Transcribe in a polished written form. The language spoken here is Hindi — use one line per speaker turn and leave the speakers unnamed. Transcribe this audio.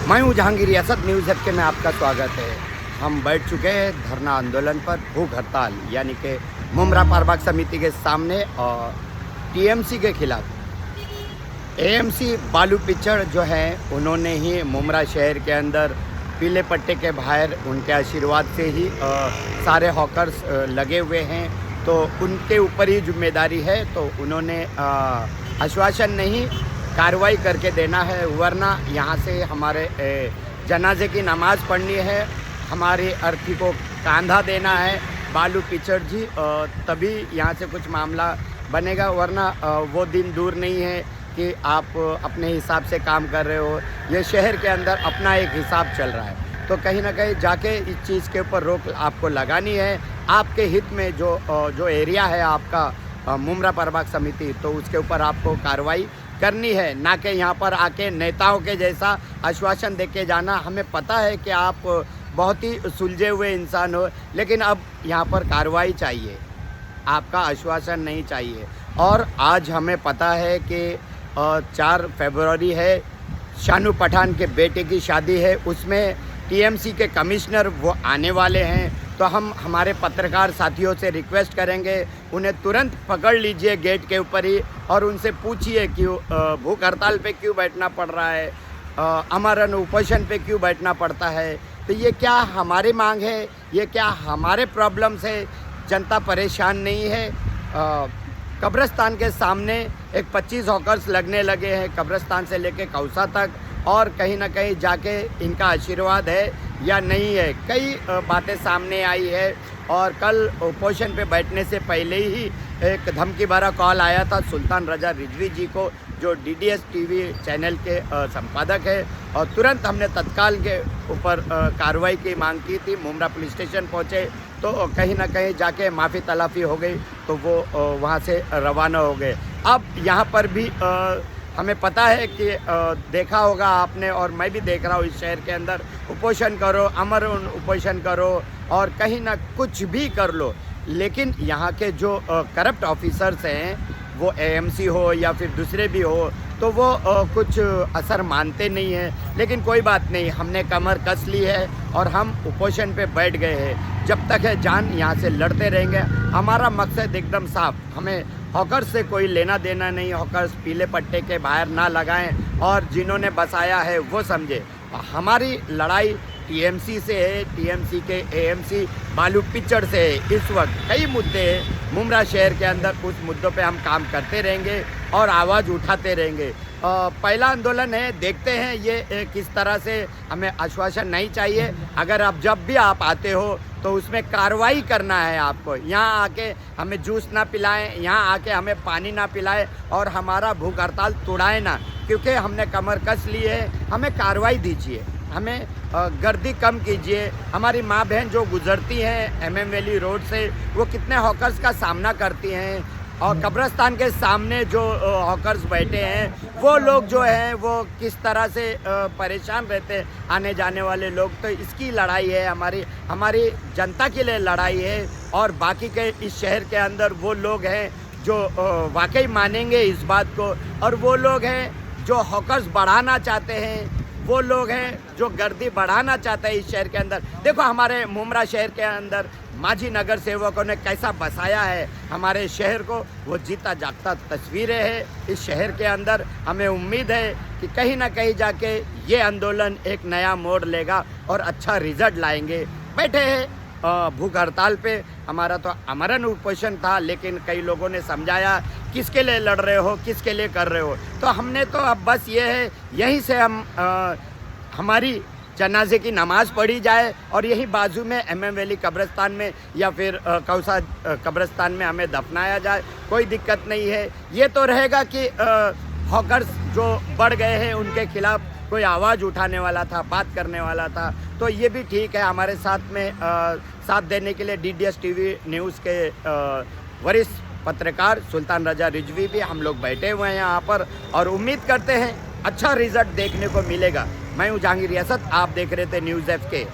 मैं हूँ जहांगीर रियासत न्यूज़ ऐप के में आपका स्वागत है। हम बैठ चुके हैं धरना आंदोलन पर, भूख हड़ताल यानी कि मुमरा पारबाग समिति के सामने और टीएमसी के खिलाफ। एएमसी बालू पिचड़ जो है उन्होंने ही मुमरा शहर के अंदर पीले पट्टे के बाहर उनके आशीर्वाद से ही सारे हॉकर्स लगे हुए हैं, तो उनके ऊपर ही जिम्मेदारी है। तो उन्होंने आश्वासन नहीं कार्रवाई करके देना है, वरना यहाँ से हमारे जनाजे की नमाज़ पढ़नी है, हमारी अर्थी को कांधा देना है बालू पिचड़ जी, तभी यहाँ से कुछ मामला बनेगा। वरना वो दिन दूर नहीं है कि आप अपने हिसाब से काम कर रहे हो। ये शहर के अंदर अपना एक हिसाब चल रहा है, तो कहीं ना कहीं जाके इस चीज़ के ऊपर रोक आपको लगानी है। आपके हित में जो एरिया है आपका मुमरा पारबाग समिति, तो उसके ऊपर आपको कार्रवाई करनी है, ना कि यहाँ पर आके नेताओं के जैसा आश्वासन देके जाना। हमें पता है कि आप बहुत ही सुलझे हुए इंसान हो, लेकिन अब यहाँ पर कार्रवाई चाहिए, आपका आश्वासन नहीं चाहिए। और आज हमें पता है कि 4 फरवरी है, शानू पठान के बेटे की शादी है, उसमें टीएमसी के कमिश्नर वो आने वाले हैं। तो हम हमारे पत्रकार साथियों से रिक्वेस्ट करेंगे, उन्हें तुरंत पकड़ लीजिए गेट के ऊपर ही और उनसे पूछिए क्यों भूख हड़ताल पे क्यों बैठना पड़ रहा है, आमरण उपोषण पे क्यों बैठना पड़ता है। तो ये क्या हमारी मांग है, ये क्या हमारे प्रॉब्लम्स है? जनता परेशान नहीं है। कब्रिस्तान के सामने एक 25 हॉकर्स लगने लगे हैं, कब्रिस्तान से लेके कौसा तक, और कहीं ना कहीं जाके इनका आशीर्वाद है या नहीं है। कई बातें सामने आई है, और कल उपोषण पे बैठने से पहले ही एक धमकी भरा कॉल आया था सुल्तान रजा रिजवी जी को, जो डीडीएस टीवी चैनल के संपादक है, और तुरंत हमने तत्काल के ऊपर कार्रवाई की मांग की थी। मुमरा पुलिस स्टेशन पहुँचे तो कहीं ना कहीं जाके माफ़ी तलाफ़ी हो गई, तो वो वहाँ से रवाना हो गए। अब यहाँ पर भी हमें पता है कि देखा होगा आपने, और मैं भी देख रहा हूँ, इस शहर के अंदर उपोषण करो, अमर उपोषण करो, और कहीं ना कुछ भी कर लो, लेकिन यहाँ के जो करप्ट ऑफिसर्स हैं, वो एएमसी हो या फिर दूसरे भी हो, तो वो कुछ असर मानते नहीं हैं। लेकिन कोई बात नहीं, हमने कमर कस ली है और हम उपोषण पे बैठ गए हैं। जब तक है जान यहाँ से लड़ते रहेंगे। हमारा मकसद एकदम साफ, हमें हॉकर्स से कोई लेना देना नहीं। हॉकर्स पीले पट्टे के बाहर ना लगाएं, और जिन्होंने बसाया है वो समझे। हमारी लड़ाई टीएमसी से है, टीएमसी के एएमसी बालू पिचड़ से है। इस वक्त कई मुद्दे हैं मुमरा शहर के अंदर, उस मुद्दों पे हम काम करते रहेंगे और आवाज़ उठाते रहेंगे। पहला आंदोलन है, देखते हैं ये किस तरह से। हमें आश्वासन नहीं चाहिए। अगर आप जब भी आप आते हो तो उसमें कार्रवाई करना है आपको। यहाँ आके हमें जूस ना पिलाएं, यहाँ आके हमें पानी ना पिलाएं, और हमारा भूख हड़ताल तोड़ाए ना, क्योंकि हमने कमर कस ली है। हमें कार्रवाई दीजिए, हमें गर्दी कम कीजिए। हमारी माँ बहन जो गुजरती हैं एमएम वैली रोड से, वो कितने हॉकर्स का सामना करती हैं, और कब्रिस्तान के सामने जो हॉकर्स बैठे हैं, वो लोग जो हैं वो किस तरह से परेशान रहते हैं आने जाने वाले लोग। तो इसकी लड़ाई है, हमारी जनता के लिए लड़ाई है। और बाकी के इस शहर के अंदर वो लोग हैं जो वाकई मानेंगे इस बात को, और वो लोग हैं जो हॉकर्स बढ़ाना चाहते हैं, वो लोग हैं जो गर्दी बढ़ाना चाहते हैं इस शहर के अंदर। देखो हमारे मुमरा शहर के अंदर माजी नगर सेवकों ने कैसा बसाया है हमारे शहर को, वो जीता जागता तस्वीरें हैं इस शहर के अंदर। हमें उम्मीद है कि कहीं ना कहीं जाके ये आंदोलन एक नया मोड़ लेगा और अच्छा रिजल्ट लाएंगे। बैठे हैं भूख हड़ताल पे, हमारा तो आमरण उपोषण था, लेकिन कई लोगों ने समझाया किसके लिए लड़ रहे हो, किसके लिए कर रहे हो। तो हमने तो अब बस ये है, यहीं से हम हमारी जनाजे की नमाज़ पढ़ी जाए, और यही बाजू में एमएम वैली कब्रिस्तान में या फिर कौसा कब्रिस्तान में हमें दफनाया जाए, कोई दिक्कत नहीं है। ये तो रहेगा कि हॉकर्स जो बढ़ गए हैं उनके खिलाफ कोई आवाज़ उठाने वाला था, बात करने वाला था, तो ये भी ठीक है। हमारे साथ में साथ देने के लिए डीडीएस टीवी न्यूज़ के वरिष्ठ पत्रकार सुल्तान रजा रिजवी भी हम लोग बैठे हुए हैं यहाँ पर, और उम्मीद करते हैं अच्छा रिजल्ट देखने को मिलेगा। मैं हूँ जहांगीर रियासत, आप देख रहे थे न्यूज़ ऐप के।